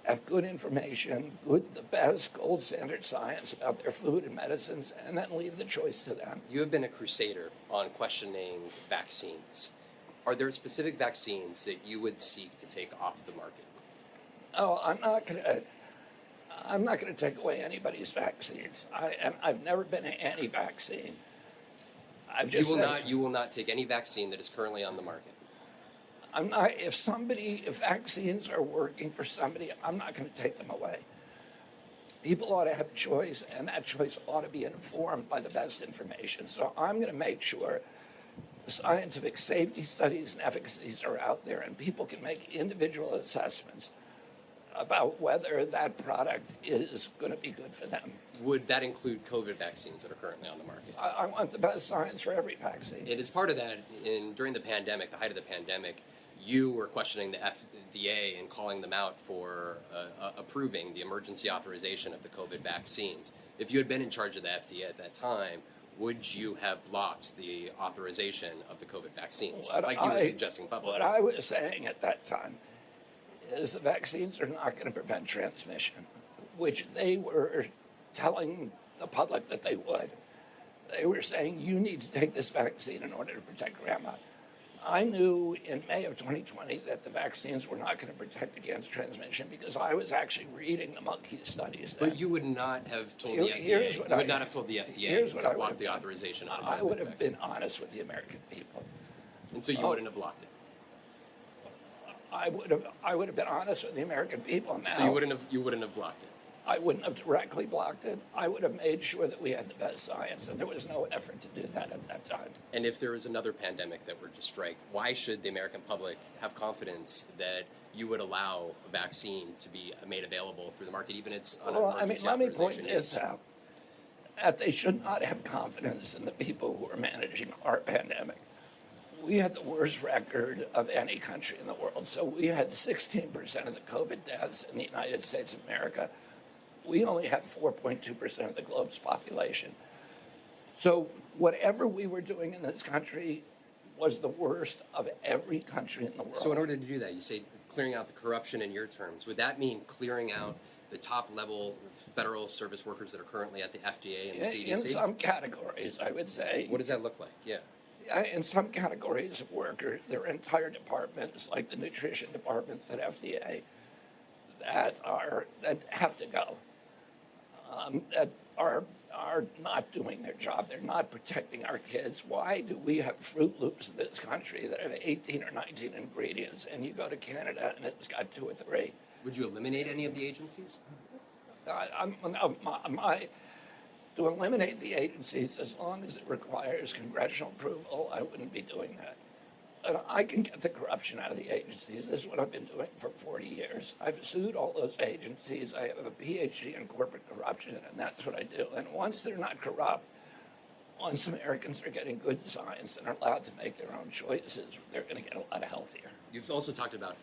have good information, the best gold standard science about their food and medicines, and then leave the choice to them. You have been a crusader on questioning vaccines. Are there specific vaccines that you would seek to take off the market? Oh, I'm not going to take away anybody's vaccines. I've never been anti-vaccine. You will not take any vaccine that is currently on the market. I'm not. If vaccines are working for somebody, I'm not going to take them away. People ought to have a choice, and that choice ought to be informed by the best information. So I'm going to make sure the scientific safety studies and efficacies are out there, and people can make individual assessments about whether that product is going to be good for them. Would that include COVID vaccines that are currently on the market? I want the best science for every vaccine. It is part of that. During the pandemic, the height of the pandemic, you were questioning the FDA and calling them out for approving the emergency authorization of the COVID vaccines. If you had been in charge of the FDA at that time, would you have blocked the authorization of the COVID vaccines, like you were suggesting publicly? What I was saying at that time is the vaccines are not going to prevent transmission, which they were telling the public that they would. They were saying, you need to take this vaccine in order to protect grandma. I knew in May of 2020 that the vaccines were not going to protect against transmission because I was actually reading the monkey studies. But you would not have told the FDA. You would not have told the FDA to block the authorization of the I would have been honest with the American people. And so you wouldn't have blocked it? I would have been honest with the American people. Now, so you wouldn't have blocked it? I wouldn't have directly blocked it. I would have made sure that we had the best science, and there was no effort to do that at that time. And if there was another pandemic that were to strike, why should the American public have confidence that you would allow a vaccine to be made available through the market, even if it's on an emergency let me point authorization? this out, that they should not have confidence in the people who are managing our pandemic. We had the worst record of any country in the world. So we had 16% of the COVID deaths in the United States of America. We only had 4.2% of the globe's population. So whatever we were doing in this country was the worst of every country in the world. So in order to do that, you say clearing out the corruption in your terms. Would that mean clearing out the top level federal service workers that are currently at the FDA and the CDC? In some categories, I would say. What does that look like? Yeah. In some categories of workers, there are entire departments, like the nutrition departments at FDA, that have to go, that are not doing their job. They're not protecting our kids. Why do we have Fruit Loops in this country that have 18 or 19 ingredients, and you go to Canada and it's got 2 or 3? Would you eliminate any of the agencies? To eliminate the agencies, as long as it requires congressional approval, I wouldn't be doing that. And I can get the corruption out of the agencies. This is what I've been doing for 40 years. I've sued all those agencies. I have a PhD in corporate corruption, and that's what I do. And once they're not corrupt, once Americans are getting good science and are allowed to make their own choices, they're going to get a lot healthier. You've also talked about